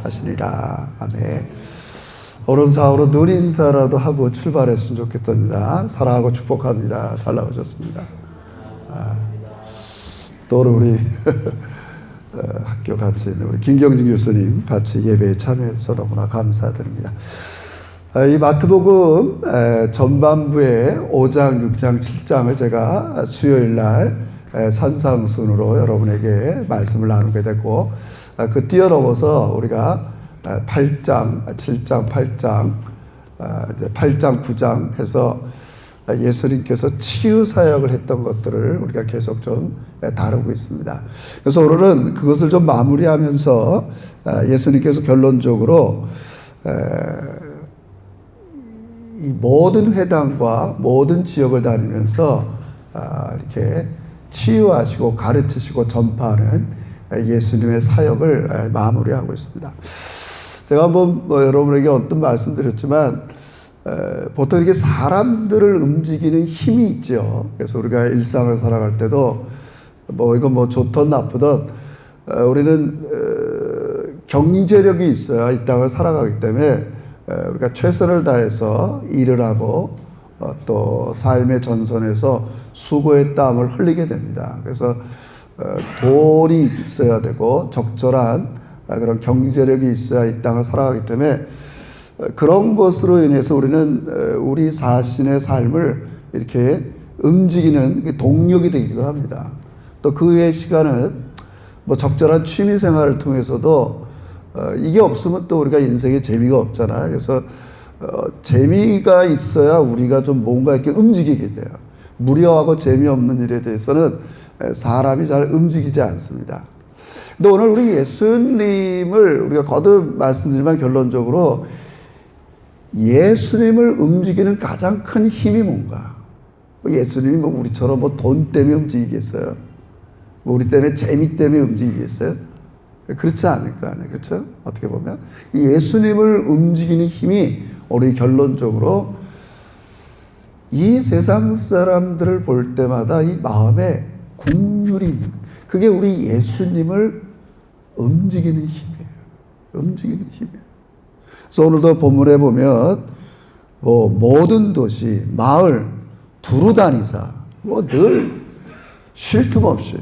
하시니라. 아멘. 오른사우로 늘 인사라도 하고 출발했으면 좋겠답니다. 사랑하고 축복합니다. 잘 나오셨습니다. 또 우리 학교 같이 있는 우리 김경진 교수님 같이 예배에 참여해서 너무나 감사드립니다. 이 마태복음 전반부의 5장, 6장, 7장을 제가 수요일 날 산상순으로 여러분에게 말씀을 나누게 됐고, 그 뛰어넘어서 우리가 8장, 7장, 8장, 이제 8장, 9장 해서 예수님께서 치유 사역을 했던 것들을 우리가 계속 좀 다루고 있습니다. 그래서 오늘은 그것을 좀 마무리하면서 예수님께서 결론적으로 이 모든 회당과 모든 지역을 다니면서 이렇게 치유하시고 가르치시고 전파하는 예수님의 사역을 마무리하고 있습니다. 제가 한번 여러분에게 어떤 말씀드렸지만 보통 이렇게 사람들을 움직이는 힘이 있죠. 그래서 우리가 일상을 살아갈 때도 이건 좋든 나쁘든 우리는 경제력이 있어야 이 땅을 살아가기 때문에 우리가 최선을 다해서 일을 하고 또 삶의 전선에서 수고의 땀을 흘리게 됩니다. 그래서 돈이 있어야 되고 적절한 그런 경제력이 있어야 이 땅을 살아가기 때문에 그런 것으로 인해서 우리는 우리 자신의 삶을 이렇게 움직이는 동력이 되기도 합니다. 또 그 외의 시간은 적절한 취미 생활을 통해서도 이게 없으면 또 우리가 인생에 재미가 없잖아요. 그래서 재미가 있어야 우리가 좀 뭔가 이렇게 움직이게 돼요. 무료하고 재미없는 일에 대해서는 사람이 잘 움직이지 않습니다. 근데 오늘 우리 예수님을 우리가 거듭 말씀드리면 결론적으로 예수님을 움직이는 가장 큰 힘이 뭔가? 예수님이 우리처럼 돈 때문에 움직이겠어요? 우리 때문에 재미 때문에 움직이겠어요? 그렇지 않을 거 아니에요. 그렇죠? 어떻게 보면 이 예수님을 움직이는 힘이 우리 결론적으로 이 세상 사람들을 볼 때마다 이 마음에 긍휼이 있는, 그게 우리 예수님을 움직이는 힘이에요. 움직이는 힘이에요. 그래서 오늘도 본문에 보면 모든 도시, 마을 두루 다니사 늘 쉴 틈 없이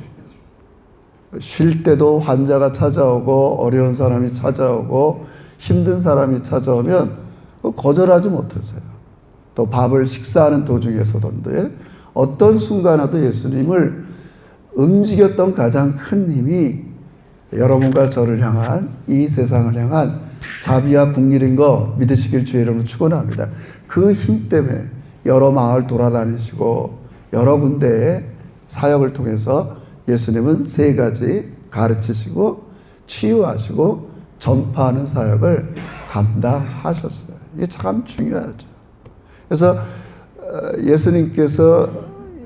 쉴 때도 환자가 찾아오고 어려운 사람이 찾아오고 힘든 사람이 찾아오면 거절하지 못했어요. 또 밥을 식사하는 도중에서도 어떤 순간에도 예수님을 움직였던 가장 큰 힘이 여러분과 저를 향한 이 세상을 향한 자비와 긍휼인 거 믿으시길 주의 이름으로 축원합니다. 그 힘 때문에 여러 마을 돌아다니시고 여러 군데의 사역을 통해서 예수님은 세 가지 가르치시고 치유하시고 전파하는 사역을 감당하셨어요. 이게 참 중요하죠. 그래서 예수님께서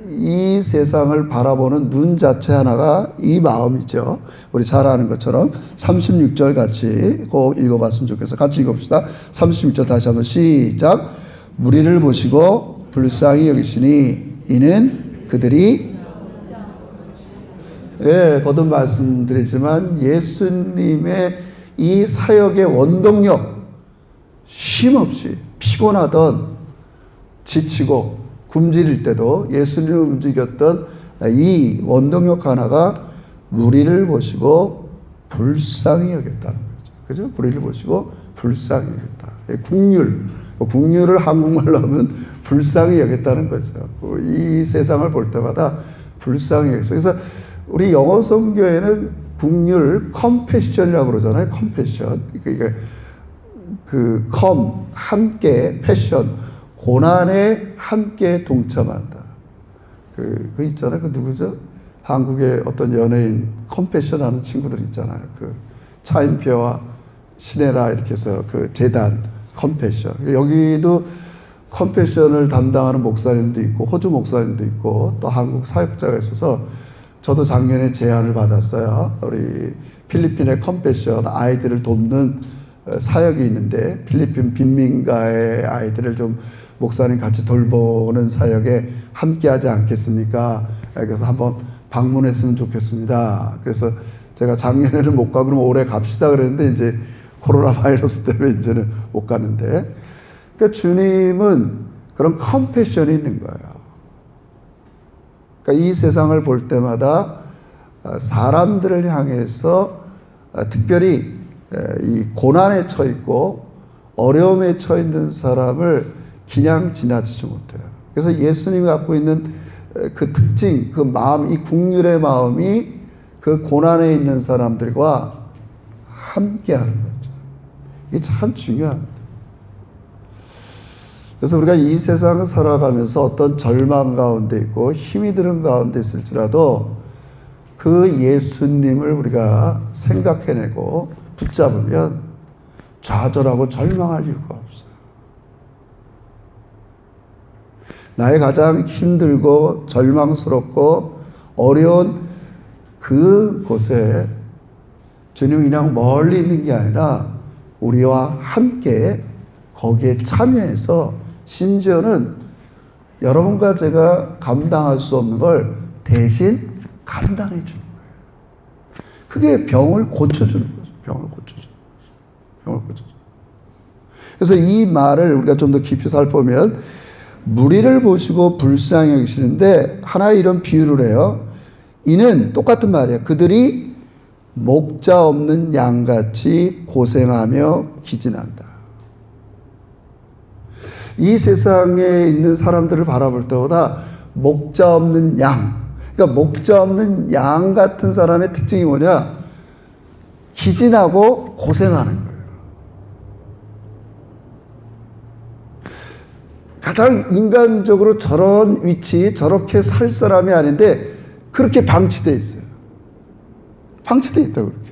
이 세상을 바라보는 눈 자체 하나가 이 마음이죠. 우리 잘 아는 것처럼 36절 같이 꼭 읽어봤으면 좋겠어요. 같이 읽어봅시다. 36절 다시 한번 시작. 무리를 보시고 불쌍히 여기시니 이는 그들이 거듭 말씀드리지만 예수님의 이 사역의 원동력, 쉼없이 피곤하던 지치고 굶주릴 때도 예수님을 움직였던 이 원동력 하나가 무리를 보시고 불쌍히 여겼다는 거죠. 그죠? 무리를 보시고 불쌍히 여겼다. 국률을 한국말로 하면 불쌍히 여겼다는 거죠. 이 세상을 볼 때마다 불쌍히 여겼어요. 그래서 우리 영어 성경에는 국률, 컴패션이라고 그러잖아요. 컴패션. 그러니까 함께, 패션, 고난에 함께 동참한다. 그 있잖아요. 누구죠? 한국의 어떤 연예인 컴패션 하는 친구들 있잖아요. 차인표와 신혜라 이렇게 해서 재단 컴패션. 여기도 컴패션을 담당하는 목사님도 있고, 호주 목사님도 있고, 또 한국 사역자가 있어서 저도 작년에 제안을 받았어요. 우리 필리핀의 컴패션 아이들을 돕는 사역이 있는데 필리핀 빈민가의 아이들을 좀 목사님 같이 돌보는 사역에 함께하지 않겠습니까? 그래서 한번 방문했으면 좋겠습니다. 그래서 제가 작년에는 못 가고 그럼 올해 갑시다 그랬는데 이제 코로나 바이러스 때문에 이제는 못 가는데, 그러니까 주님은 그런 컴패션이 있는 거예요. 그러니까 이 세상을 볼 때마다 사람들을 향해서 특별히 이 고난에 처해 있고 어려움에 처해 있는 사람을 그냥 지나치지 못해요. 그래서 예수님이 갖고 있는 그 특징, 그 마음, 이 국률의 마음이 그 고난에 있는 사람들과 함께하는 거죠. 이게 참 중요합니다. 그래서 우리가 이 세상을 살아가면서 어떤 절망 가운데 있고 힘이 드는 가운데 있을지라도 그 예수님을 우리가 생각해내고 붙잡으면 좌절하고 절망할 이유가 없어요. 나의 가장 힘들고 절망스럽고 어려운 그곳에 주님이 그냥 멀리 있는 게 아니라 우리와 함께 거기에 참여해서 심지어는 여러분과 제가 감당할 수 없는 걸 대신 감당해 주는 거예요. 그게 병을 고쳐주는 거죠. 병을 고쳐주는 거죠. 병을 고쳐주는 거죠. 그래서 이 말을 우리가 좀 더 깊이 살펴보면 무리를 보시고 불쌍히 여기시는데 하나의 이런 비유를 해요. 이는 똑같은 말이에요. 그들이 목자 없는 양같이 고생하며 기진한다. 이 세상에 있는 사람들을 바라볼 때보다 목자 없는 양, 그러니까 목자 없는 양 같은 사람의 특징이 뭐냐? 기진하고 고생하는 거예요. 가장 인간적으로 저런 위치, 저렇게 살 사람이 아닌데 그렇게 방치되어 있어요. 방치되어 있다고 그렇게.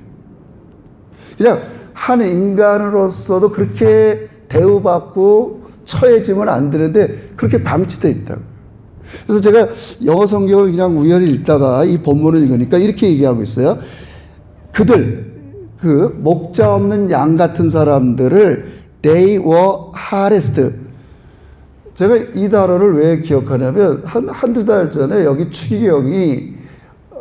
그냥 한 인간으로서도 그렇게 대우받고 처해지면 안 되는데 그렇게 방치되어 있다고. 그래서 제가 영어 성경을 그냥 우연히 읽다가 이 본문을 읽으니까 이렇게 얘기하고 있어요. 그들, 그 목자 없는 양 같은 사람들을 they were harassed. 제가 이 단어를 왜 기억하냐면 한두 달 전에 여기 추기경이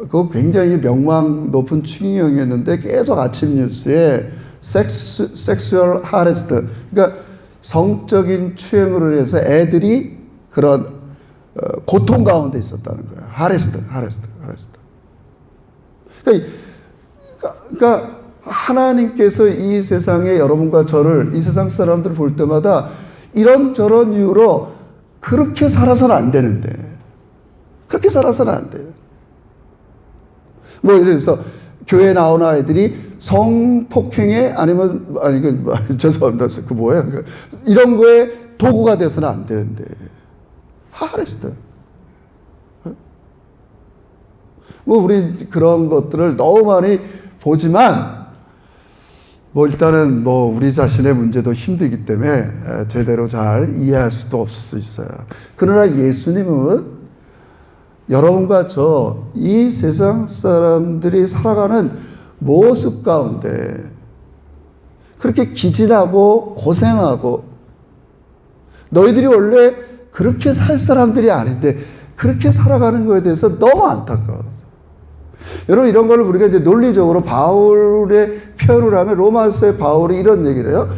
그 굉장히 명망 높은 추기경이었는데 계속 아침 뉴스에 섹슈얼 하레스트, 그러니까 성적인 추행으로 해서 애들이 그런 고통 가운데 있었다는 거예요. 하레스트. 그러니까 하나님께서 이 세상에 여러분과 저를, 이 세상 사람들을 볼 때마다 이런저런 이유로 그렇게 살아서는 안 되는데, 그렇게 살아서는 안 돼요. 뭐 이래서 교회 나온 아이들이 성폭행에 죄송합니다. 그 뭐예요? 이런 거에 도구가 돼서는 안 되는데. 하레스트. 뭐 우리 그런 것들을 너무 많이 보지만 뭐 일단은 뭐 우리 자신의 문제도 힘들기 때문에 제대로 잘 이해할 수도 없을 수 있어요. 그러나 예수님은 여러분과 저 이 세상 사람들이 살아가는 모습 가운데 그렇게 기진하고 고생하고 너희들이 원래 그렇게 살 사람들이 아닌데 그렇게 살아가는 거에 대해서 너무 안타까워서. 여러분 이런 걸 우리가 이제 논리적으로 바울의 표현을 하면 로마서의 바울이 이런 얘기를 해요.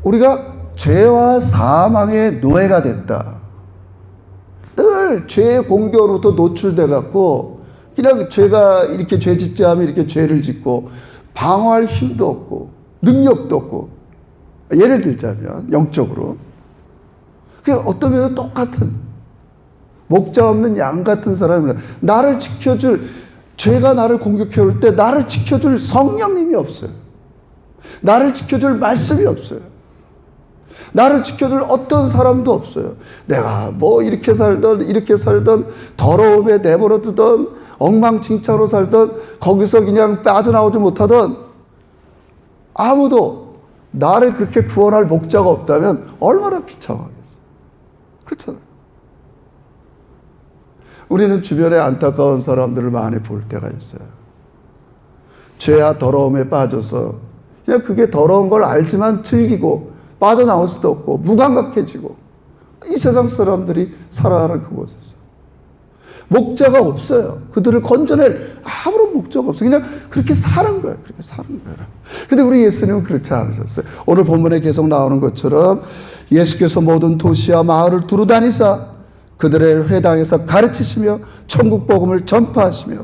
우리가 죄와 사망의 노예가 됐다. 늘 죄의 공격으로부터 노출돼 갖고 그냥 죄가 이렇게 죄 짓자 하면 이렇게 죄를 짓고 방어할 힘도 없고 능력도 없고 예를 들자면 영적으로 그냥 어떤 면에서 똑같은 목자 없는 양 같은 사람이라 나를 지켜줄 죄가 나를 공격해 올 때 나를 지켜줄 성령님이 없어요. 나를 지켜줄 말씀이 없어요. 나를 지켜줄 어떤 사람도 없어요. 내가 뭐 이렇게 살던 더러움에 내버려 두던 엉망진창으로 살던 거기서 그냥 빠져나오지 못하던 아무도 나를 그렇게 구원할 목자가 없다면 얼마나 비참하겠어요. 그렇잖아요. 우리는 주변에 안타까운 사람들을 많이 볼 때가 있어요. 죄와 더러움에 빠져서 그냥 그게 더러운 걸 알지만 즐기고 빠져나올 수도 없고 무감각해지고 이 세상 사람들이 살아가는 그곳에서 목자가 없어요. 그들을 건져낼 아무런 목자가 없어요. 그냥 그렇게 사는 거예요. 그렇게 사는 거예요. 근데 우리 예수님은 그렇지 않으셨어요. 오늘 본문에 계속 나오는 것처럼 예수께서 모든 도시와 마을을 두루 다니사 그들의 회당에서 가르치시며 천국 복음을 전파하시며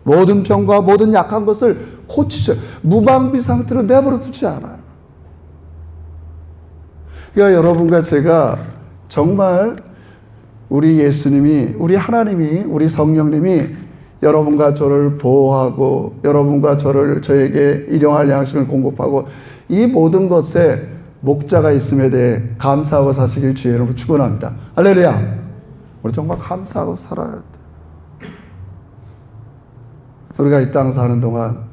모든 병과 모든 약한 것을 고치셔. 무방비 상태로 내버려 두지 않아요. 그러니까 여러분과 제가 정말 우리 예수님이, 우리 하나님이, 우리 성령님이 여러분과 저를 보호하고 여러분과 저에게 일용할 양식을 공급하고 이 모든 것에 목자가 있음에 대해 감사하고 사시길 주의 이름으로 축원합니다. 할렐루야. 우리 정말 감사하고 살아야 돼. 우리가 이 땅 사는 동안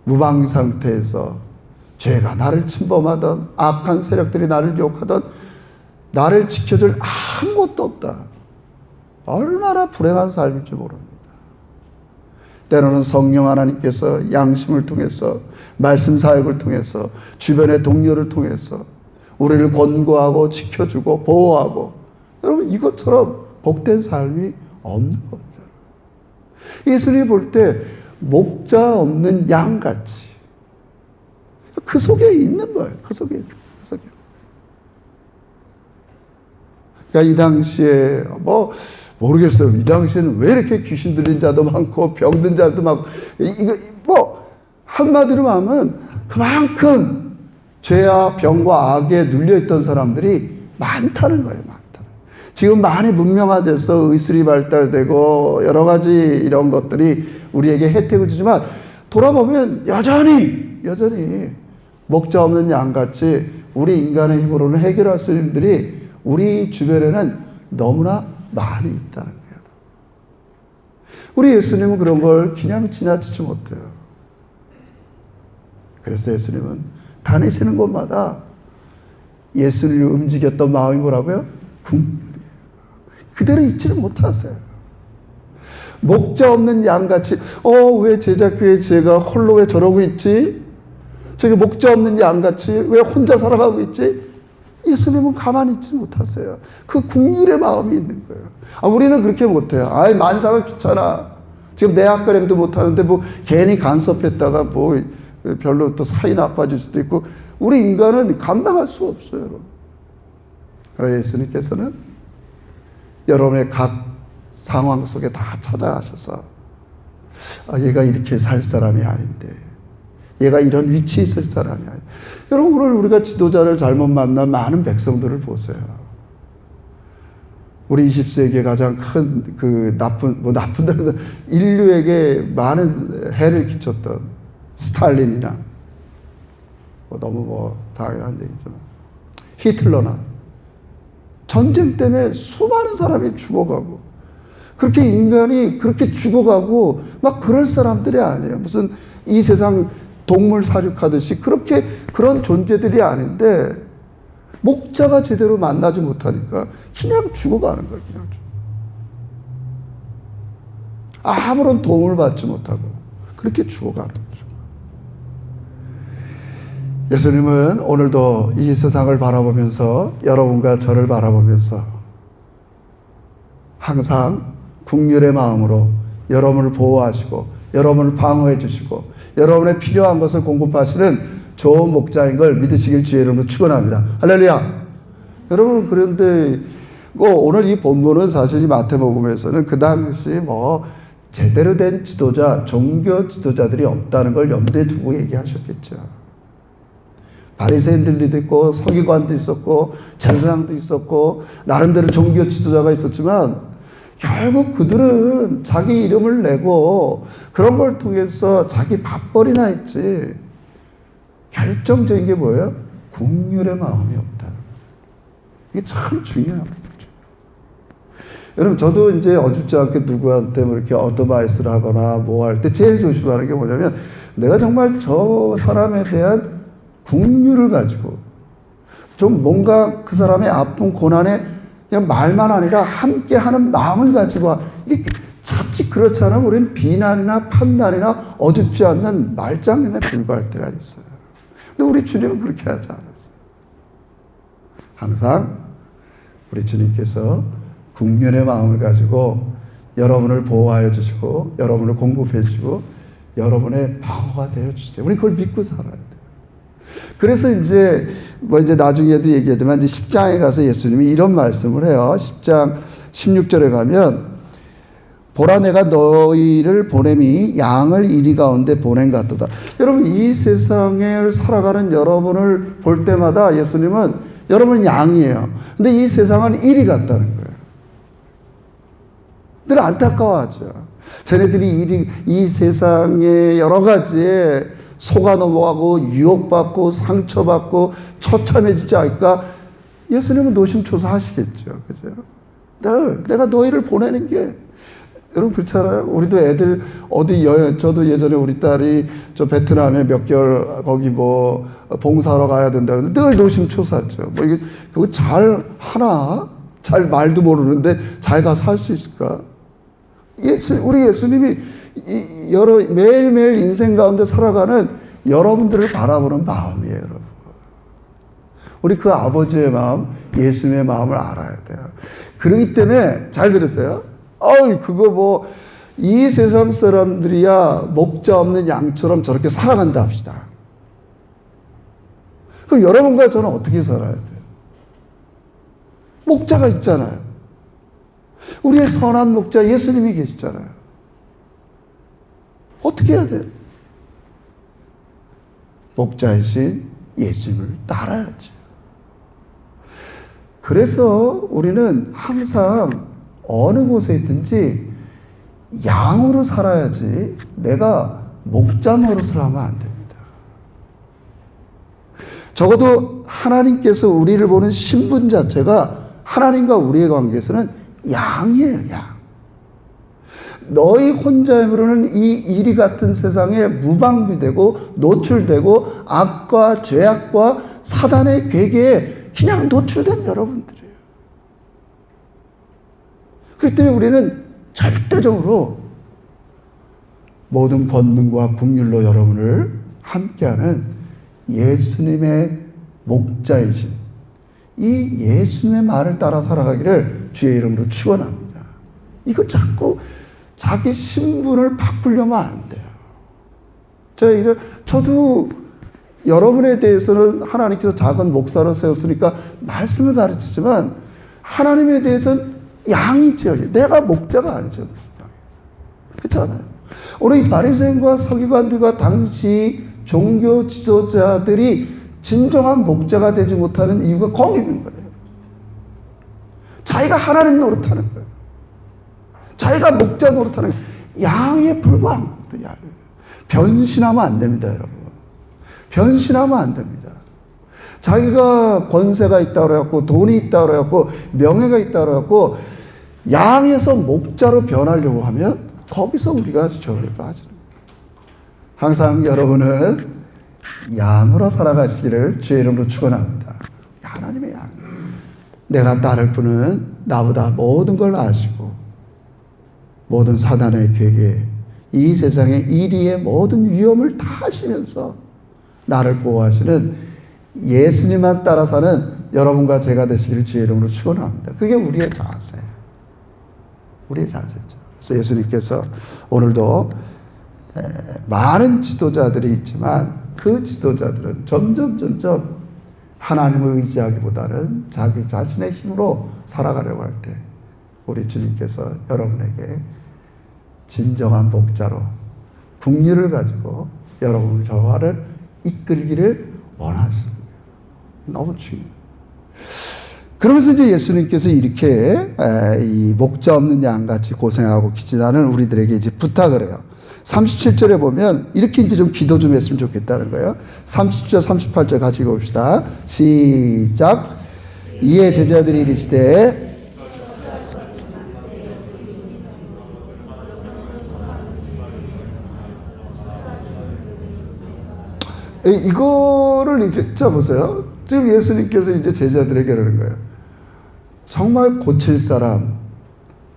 무방 상태에서 죄가 나를 침범하던 악한 세력들이 나를 유혹하던 나를 지켜줄 아무것도 없다. 얼마나 불행한 삶일지 모릅니다. 때로는 성령 하나님께서 양심을 통해서 말씀 사역을 통해서 주변의 동료를 통해서 우리를 권고하고 지켜주고 보호하고 여러분 이것처럼 복된 삶이 없는 겁니다. 예수님이 볼 때 목자 없는 양같이 그 속에 있는 거예요. 그 속에. 그러니까 이 당시에 모르겠어요. 이 당시에는 왜 이렇게 귀신 들린 자도 많고 병든 자도 많고 이거 한마디로 하면 그만큼 죄와 병과 악에 눌려있던 사람들이 많다는 거예요. 지금 많이 문명화돼서 의술이 발달되고 여러 가지 이런 것들이 우리에게 혜택을 주지만 돌아보면 여전히 목자 없는 양같이 우리 인간의 힘으로는 해결할 수 있는 일들이 우리 주변에는 너무나 많이 있다는 거예요. 우리 예수님은 그런 걸 그냥 지나치지 못해요. 그래서 예수님은 다니시는 곳마다 예수님을 움직였던 마음이 뭐라고요? 그대로 잊지를 못하세요. 목자 없는 양같이 왜 제자교회 제가 홀로 왜 저러고 있지? 저기 목자 없는 양같이 왜 혼자 살아가고 있지? 예수님은 가만히 있지 못하세요. 그 국률의 마음이 있는 거예요. 우리는 그렇게 못해요. 만사가 귀찮아. 지금 내 학가림도 못하는데 괜히 간섭했다가 별로 또 사이 나빠질 수도 있고 우리 인간은 감당할 수 없어요. 그러나 예수님께서는 여러분의 각 상황 속에 다 찾아가셔서 얘가 이렇게 살 사람이 아닌데 얘가 이런 위치에 있을 사람이 아닌데 여러분 오늘 우리가 지도자를 잘못 만난 많은 백성들을 보세요. 우리 20세기에 가장 큰 나쁜 인류에게 많은 해를 끼쳤던 스탈린이나 너무 당연한 얘기죠. 히틀러나 전쟁 때문에 수많은 사람이 죽어가고 그렇게 인간이 그렇게 죽어가고 막 그럴 사람들이 아니에요. 무슨 이 세상 동물 사육하듯이 그런 존재들이 아닌데 목자가 제대로 만나지 못하니까 그냥 죽어가는 거예요. 그냥 아무런 도움을 받지 못하고 그렇게 죽어가는 거죠. 예수님은 오늘도 이 세상을 바라보면서 여러분과 저를 바라보면서 항상 긍휼의 마음으로 여러분을 보호하시고 여러분을 방어해 주시고 여러분의 필요한 것을 공급하시는 좋은 목자인 걸 믿으시길 주의 이름으로 축원합니다. 할렐루야. 여러분 그런데 오늘 이 본문은 사실 이 마태복음에서는 그 당시 제대로 된 지도자, 종교 지도자들이 없다는 걸 염두에 두고 얘기하셨겠죠. 바리새인들도 있고 서기관도 있었고 제사장도 있었고 나름대로 종교 지도자가 있었지만 결국 그들은 자기 이름을 내고 그런 걸 통해서 자기 밥벌이나 했지 결정적인 게 뭐예요? 긍휼의 마음이 없다. 이게 참 중요한 거죠. 여러분 저도 이제 어줍지 않게 누구한테 이렇게 어드바이스를 하거나 할 때 제일 조심하는 게 뭐냐면 내가 정말 저 사람에 대한 긍휼을 가지고 좀 뭔가 그 사람의 아픈 고난에 그냥 말만 아니라 함께하는 마음을 가지고 이게 자칫 그렇잖아요. 우리는 비난이나 판단이나 어줍지 않는 말장난에 불과할 때가 있어요. 근데 우리 주님은 그렇게 하지 않았어요. 항상 우리 주님께서 긍휼의 마음을 가지고 여러분을 보호하여 주시고 여러분을 공급해 주시고 여러분의 방어가 되어 주세요. 우리 그걸 믿고 살아야 돼요. 그래서 이제 나중에도 얘기하지만 이제 10장에 가서 예수님이 이런 말씀을 해요. 10장 16절에 가면 보라 내가 너희를 보냄이 양을 이리 가운데 보냄 같도다. 여러분 이 세상을 살아가는 여러분을 볼 때마다 예수님은 여러분은 양이에요. 근데 이 세상은 이리 같다는 거예요. 늘 안타까워하죠. 쟤네들이 이 세상의 여러 가지에 속아 넘어가고 유혹받고 상처받고 처참해지지 않을까? 예수님은 노심초사하시겠죠. 그죠? 늘 내가 너희를 보내는 게 여러분 그렇잖아요. 우리도 애들 어디 여행, 저도 예전에 우리 딸이 저 베트남에 몇 개월 거기 뭐 봉사하러 가야 된다는데 늘 노심초사죠. 뭐 이게 그거 잘 하나? 잘 말도 모르는데 잘 가서 할 수 있을까? 우리 예수님이 매일매일 인생 가운데 살아가는 여러분들을 바라보는 마음이에요, 여러분. 우리 그 아버지의 마음, 예수님의 마음을 알아야 돼요. 그러기 때문에 잘 들으세요. 그거 뭐 이 세상 사람들이야 목자 없는 양처럼 저렇게 살아간다 합시다. 그럼 여러분과 저는 어떻게 살아야 돼요? 목자가 있잖아요. 우리의 선한 목자 예수님이 계시잖아요. 어떻게 해야 돼요? 목자이신 예수님을 따라야죠. 그래서 우리는 항상 어느 곳에 있든지 양으로 살아야지 내가 목자 노릇을 하면 안 됩니다. 적어도 하나님께서 우리를 보는 신분 자체가 하나님과 우리의 관계에서는 양이에요, 양. 너희 혼자의 힘으로는 이 이리 같은 세상에 무방비되고 노출되고 악과 죄악과 사단의 괴계에 그냥 노출된 여러분들이에요. 그렇기 때문에 우리는 절대적으로 모든 권능과 긍휼로 여러분을 함께하는 예수님의 목자이신 이 예수님의 말을 따라 살아가기를 주의 이름으로 축원합니다. 이거 자꾸 자기 신분을 바꾸려면 안 돼요. 저도 여러분에 대해서는 하나님께서 작은 목사로 세웠으니까 말씀을 가르치지만 하나님에 대해서는 양이죠. 내가 목자가 아니죠. 그렇잖아요. 오늘 이 바리새인과 서기관들과 당시 종교 지도자들이 진정한 목자가 되지 못하는 이유가 거기 있는 거예요. 자기가 하나님 노릇하는 거예요. 자기가 목자 노릇하는 거예요. 양에 불과한 겁니다. 양. 변신하면 안 됩니다, 여러분. 변신하면 안 됩니다. 자기가 권세가 있다고 그래갖고 돈이 있다고 그래갖고 명예가 있다고 그래갖고 양에서 목자로 변하려고 하면 거기서 우리가 저를 빠지는 거예요. 항상 여러분은 양으로 살아가시기를 주의 이름으로 축원합니다. 하나님의 양. 내가 따를 분은 나보다 모든 걸 아시고 모든 사단의 괴계, 이 세상의 이리의 모든 위험을 다 하시면서 나를 보호하시는 예수님만 따라 사는 여러분과 제가 되시기를 주의 이름으로 축원합니다. 그게 우리의 자세예요. 우리의 자세죠. 그래서 예수님께서 오늘도 많은 지도자들이 있지만 그 지도자들은 점점 하나님을 의지하기보다는 자기 자신의 힘으로 살아가려고 할 때 우리 주님께서 여러분에게 진정한 목자로 긍휼을 가지고 여러분을 저와를 이끌기를 원하십니다. 너무 중요해요. 그러면서 이제 예수님께서 이렇게 이 목자 없는 양같이 고생하고 기진하는 우리들에게 이제 부탁을 해요. 37절에 보면 이렇게 이제 좀 기도 좀 했으면 좋겠다는 거예요. 30절, 38절 같이 읽어봅시다. 시작. 이에 제자들이 이르시되 이거를 이렇게 보세요. 지금 예수님께서 이제 제자들에게 그러는 거예요. 정말 고칠 사람,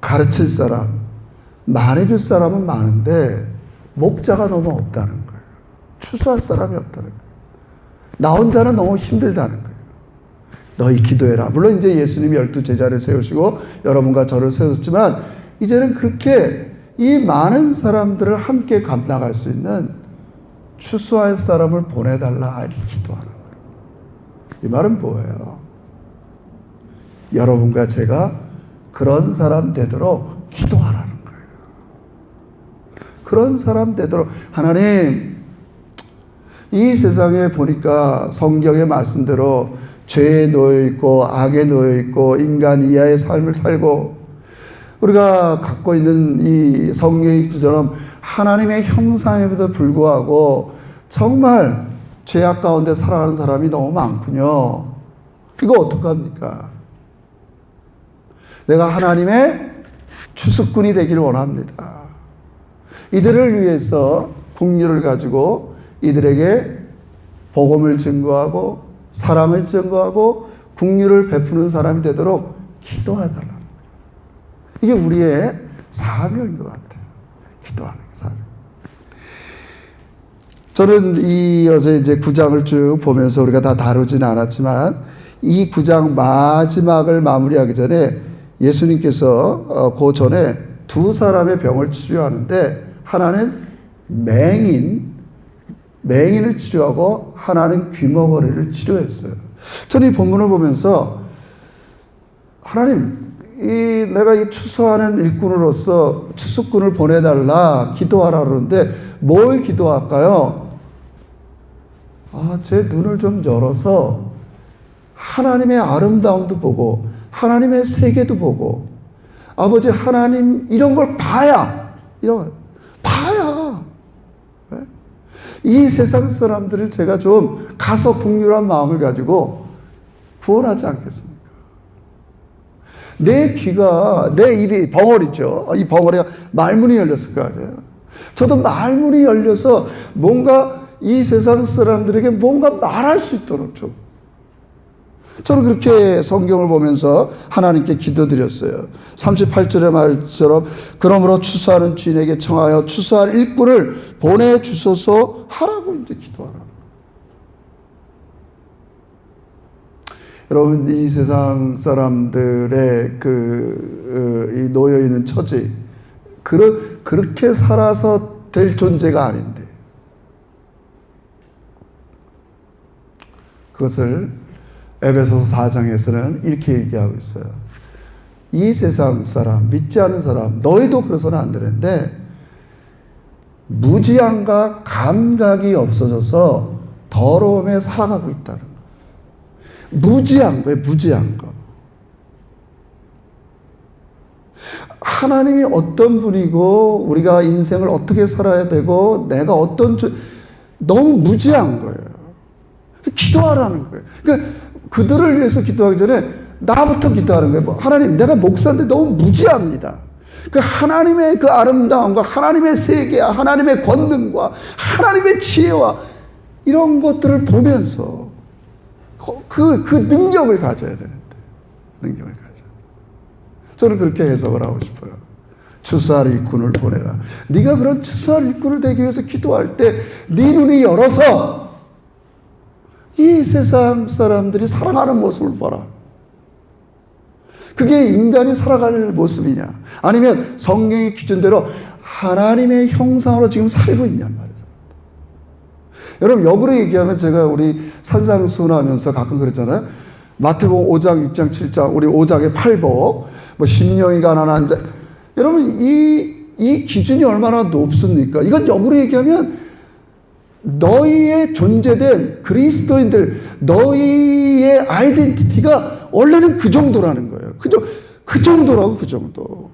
가르칠 사람, 말해줄 사람은 많은데 목자가 너무 없다는 거예요. 추수할 사람이 없다는 거예요. 나 혼자는 너무 힘들다는 거예요. 너희 기도해라. 물론 이제 예수님이 12 제자를 세우시고 여러분과 저를 세웠지만 이제는 그렇게 이 많은 사람들을 함께 감당할 수 있는 추수할 사람을 보내달라 이렇게 기도하는 거예요. 이 말은 뭐예요? 여러분과 제가 그런 사람 되도록 기도하라는 거예요. 그런 사람 되도록. 하나님, 이 세상에 보니까 성경의 말씀대로 죄에 놓여있고 악에 놓여있고 인간 이하의 삶을 살고 우리가 갖고 있는 이 성경의 구절처럼 하나님의 형상에도 불구하고 정말 죄악 가운데 살아가는 사람이 너무 많군요. 이거 어떡합니까? 내가 하나님의 추수꾼이 되기를 원합니다. 이들을 위해서 긍휼을 가지고 이들에게 복음을 증거하고 사랑을 증거하고 긍휼을 베푸는 사람이 되도록 기도하달라. 이게 우리의 사명인 것 같아요. 기도하는 사명. 저는 이 어제 이제 9장을 쭉 보면서 우리가 다 다루지는 않았지만 이 9장 마지막을 마무리하기 전에 예수님께서 그 전에 두 사람의 병을 치료하는데 하나는 맹인을 치료하고 하나는 귀머거리를 치료했어요. 저는 이 본문을 보면서 하나님, 내가 이 추수하는 일꾼으로서 추수꾼을 보내달라 기도하라 그러는데 뭘 기도할까요? 제 눈을 좀 열어서 하나님의 아름다움도 보고 하나님의 세계도 보고 아버지 하나님 이런 걸 봐야 이 세상 사람들을 제가 좀 가서 긍휼한 마음을 가지고 구원하지 않겠습니까? 내 귀가, 내 입이 벙어리죠. 이 벙어리가 말문이 열렸을 거 아니에요. 저도 말문이 열려서 뭔가 이 세상 사람들에게 뭔가 말할 수 있도록 좀. 저는 그렇게 성경을 보면서 하나님께 기도드렸어요. 38절의 말처럼 그러므로 추수하는 주인에게 청하여 추수할 일꾼을 보내주소서 하라고 이제 기도하라. 여러분, 이 세상 사람들의 이 놓여있는 처지, 그렇게 살아서 될 존재가 아닌데, 그것을 에베소서 4장에서는 이렇게 얘기하고 있어요. 이 세상 사람, 믿지 않는 사람, 너희도 그래서는 안 되는데, 무지함과 감각이 없어져서 더러움에 살아가고 있다는 거예요. 무지한 거예요, 무지한 거. 하나님이 어떤 분이고, 우리가 인생을 어떻게 살아야 되고, 내가 너무 무지한 거예요. 기도하라는 거예요. 그러니까 그들을 위해서 기도하기 전에 나부터 기도하는 거예요. 하나님, 내가 목사인데 너무 무지합니다. 그 하나님의 그 아름다움과 하나님의 세계와 하나님의 권능과 하나님의 지혜와 이런 것들을 보면서 그 능력을 가져야 되는데, 능력을 가져. 저는 그렇게 해석을 하고 싶어요. 추수할 일꾼을 보내라. 네가 그런 추수할 일꾼을 되기 위해서 기도할 때 네 눈이 열어서 이 세상 사람들이 살아가는 모습을 봐라. 그게 인간이 살아갈 모습이냐? 아니면 성경의 기준대로 하나님의 형상으로 지금 살고 있냔 말이에요. 여러분, 역으로 얘기하면 제가 우리 산상수훈하면서 가끔 그랬잖아요. 마태복음 5장, 6장, 7장, 우리 5장의 팔복, 심령이 가난한 자. 여러분, 이 기준이 얼마나 높습니까? 이건 역으로 얘기하면 너희의 존재된 그리스도인들, 너희의 아이덴티티가 원래는 그 정도라는 거예요. 그 정도라고, 그 정도.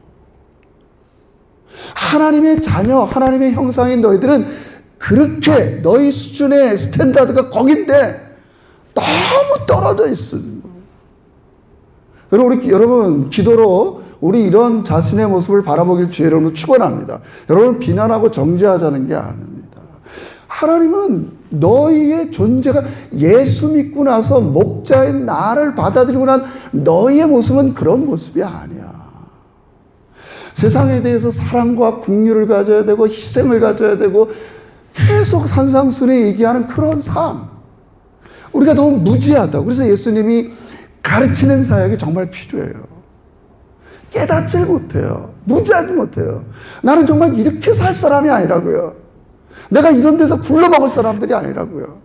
하나님의 자녀, 하나님의 형상인 너희들은 그렇게 너희 수준의 스탠다드가 거긴데 너무 떨어져 있습니다. 여러분, 기도로 우리 이런 자신의 모습을 바라보길 주의 이름으로 축원합니다. 여러분, 비난하고 정죄하자는 게 아닙니다. 하나님은 너희의 존재가 예수 믿고 나서 목자인 나를 받아들이고 난 너희의 모습은 그런 모습이 아니야. 세상에 대해서 사랑과 긍휼을 가져야 되고 희생을 가져야 되고 계속 산상순에 얘기하는 그런 삶. 우리가 너무 무지하다. 그래서 예수님이 가르치는 사역이 정말 필요해요. 깨닫질 못해요. 무지하지 못해요. 나는 정말 이렇게 살 사람이 아니라고요. 내가 이런 데서 굴러먹을 사람들이 아니라고요.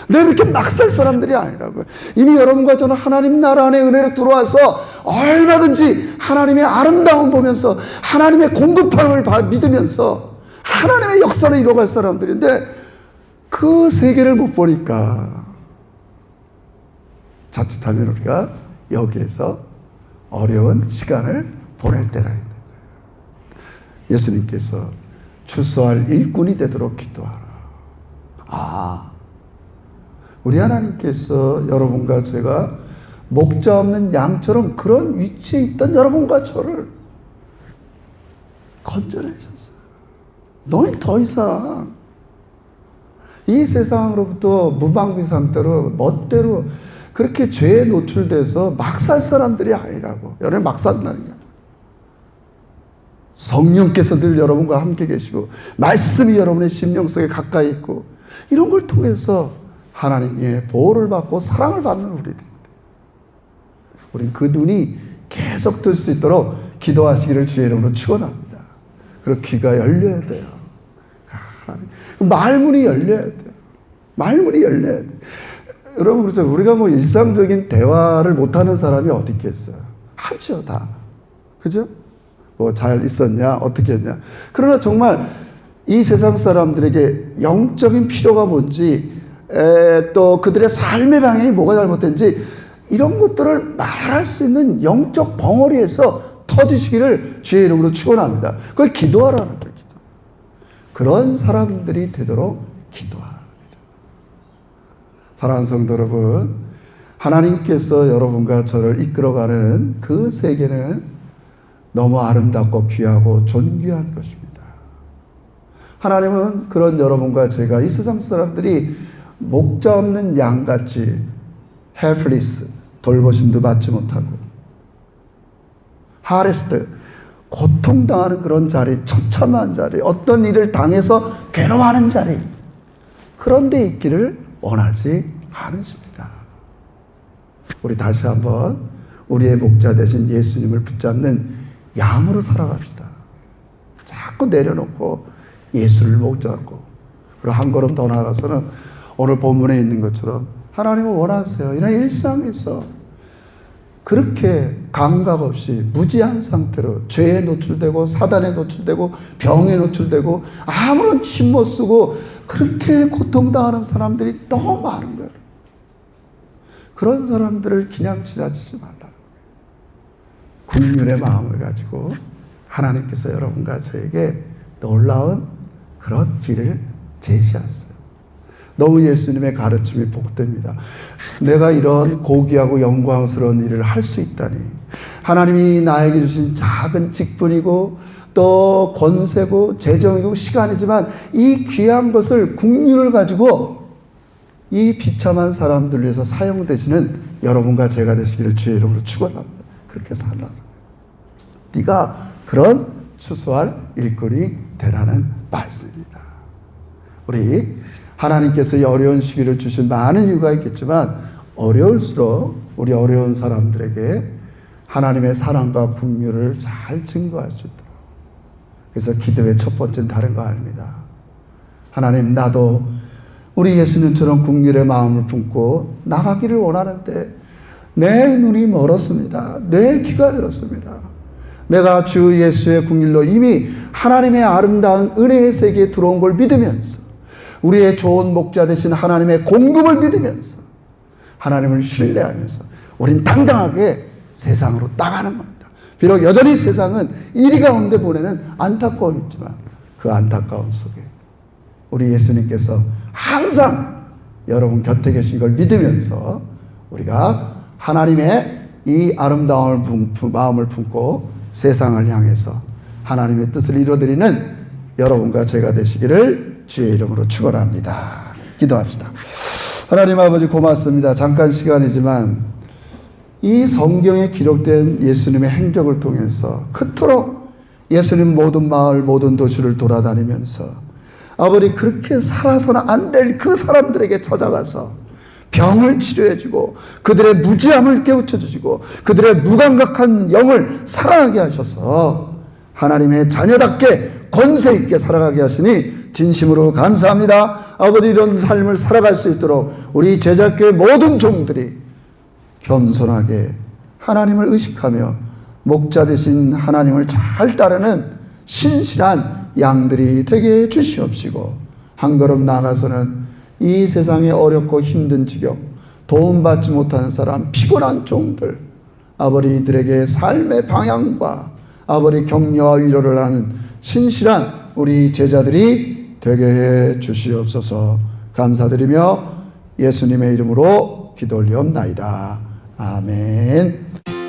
내가 이렇게 막 살 사람들이 아니라고요. 이미 여러분과 저는 하나님 나라 안에 은혜로 들어와서 얼마든지 하나님의 아름다움 보면서 하나님의 공급함을 믿으면서 하나님의 역사를 이뤄갈 사람들인데 그 세계를 못 보니까 자칫하면 우리가 여기에서 어려운 시간을 보낼 때가 있는 거예요. 예수님께서 추수할 일꾼이 되도록 기도하라. 우리 하나님께서 여러분과 제가 목자 없는 양처럼 그런 위치에 있던 여러분과 저를 건져내셨어요. 너희 더 이상 이 세상으로부터 무방비 상태로 멋대로 그렇게 죄에 노출돼서 막 살 사람들이 아니라고. 여러분 막 산다는 게 성령께서 늘 여러분과 함께 계시고 말씀이 여러분의 심령 속에 가까이 있고 이런 걸 통해서 하나님의 보호를 받고 사랑을 받는 우리들인데 우린 그 눈이 계속 뜰 수 있도록 기도하시기를 주의 이름으로 축원합니다. 그리고 귀가 열려야 돼요. 말문이 열려야 돼요. 말문이 열려야 돼요. 여러분 그렇죠. 우리가 뭐 일상적인 대화를 못하는 사람이 어디 있겠어요. 하죠 다. 그죠? 뭐 잘 있었냐 어떻게 했냐. 그러나 정말 이 세상 사람들에게 영적인 필요가 뭔지 또 그들의 삶의 방향이 뭐가 잘못된지 이런 것들을 말할 수 있는 영적 벙어리에서 터지시기를 주의 이름으로 축원합니다. 그걸 기도하라는 거예요. 기도. 그런 사람들이 되도록 기도하라는 거죠. 사랑하는 성도 여러분, 하나님께서 여러분과 저를 이끌어가는 그 세계는 너무 아름답고 귀하고 존귀한 것입니다. 하나님은 그런 여러분과 제가 이 세상 사람들이 목자 없는 양같이 헬플리스, 돌보심도 받지 못하고 하레스트, 고통당하는 그런 자리, 처참한 자리, 어떤 일을 당해서 괴로워하는 자리, 그런 데 있기를 원하지 않으십니다. 우리 다시 한번 우리의 목자 되신 예수님을 붙잡는 양으로 살아갑시다. 자꾸 내려놓고 예수를 목자하고, 그리고 한 걸음 더 나아가서는 오늘 본문에 있는 것처럼 하나님은 원하세요. 이런 일상에서 그렇게 감각 없이 무지한 상태로 죄에 노출되고 사단에 노출되고 병에 노출되고 아무런 힘 못 쓰고 그렇게 고통당하는 사람들이 너무 많은 거예요. 그런 사람들을 그냥 지나치지 말라는 거예요. 국률의 마음을 가지고 하나님께서 여러분과 저에게 놀라운 그런 길을 제시하셨어요. 너무 예수님의 가르침이 복됩니다. 내가 이런 고귀하고 영광스러운 일을 할 수 있다니, 하나님이 나에게 주신 작은 직분이고 또 권세고 재정이고 시간이지만 이 귀한 것을 국률을 가지고 이 비참한 사람들 위해서 사용되시는 여러분과 제가 되시기를 주의 이름으로 축원합니다. 그렇게 살라. 네가 그런 추수할 일꾼이 되라는 말씀입니다. 우리 하나님께서 이 어려운 시기를 주신 많은 이유가 있겠지만 어려울수록 우리 어려운 사람들에게 하나님의 사랑과 긍휼을 잘 증거할 수 있도록. 그래서 기도의 첫 번째는 다른 거 아닙니다. 하나님, 나도 우리 예수님처럼 긍휼의 마음을 품고 나가기를 원하는데 내 눈이 멀었습니다. 내 귀가 열었습니다. 내가 주 예수의 긍휼로 이미 하나님의 아름다운 은혜의 세계에 들어온 걸 믿으면서 우리의 좋은 목자 되신 하나님의 공급을 믿으면서 하나님을 신뢰하면서 우린 당당하게 세상으로 나가는 겁니다. 비록 여전히 세상은 이리 가운데 보내는 안타까움이 있지만 그 안타까움 속에 우리 예수님께서 항상 여러분 곁에 계신 걸 믿으면서 우리가 하나님의 이 아름다운 마음을 품고 세상을 향해서 하나님의 뜻을 이루어드리는 여러분과 제가 되시기를 주의 이름으로 축원합니다. 기도합시다. 하나님 아버지 고맙습니다. 잠깐 시간이지만 이 성경에 기록된 예수님의 행적을 통해서 그토록 예수님 모든 마을 모든 도시를 돌아다니면서 아버지 그렇게 살아서는 안 될 그 사람들에게 찾아가서 병을 치료해주고 그들의 무지함을 깨우쳐주시고 그들의 무감각한 영을 살아나게 하셔서 하나님의 자녀답게 권세 있게 살아가게 하시니 진심으로 감사합니다. 아버지, 이런 삶을 살아갈 수 있도록 우리 제자교회 모든 종들이 겸손하게 하나님을 의식하며 목자 되신 하나님을 잘 따르는 신실한 양들이 되게 주시옵시고, 한 걸음 나아가서는 이 세상에 어렵고 힘든 지경, 도움받지 못하는 사람, 피곤한 종들, 아버지 이들에게 삶의 방향과 아버지 격려와 위로를 하는 신실한 우리 제자들이 되게 해 주시옵소서. 감사드리며 예수님의 이름으로 기도 올리옵나이다. 아멘.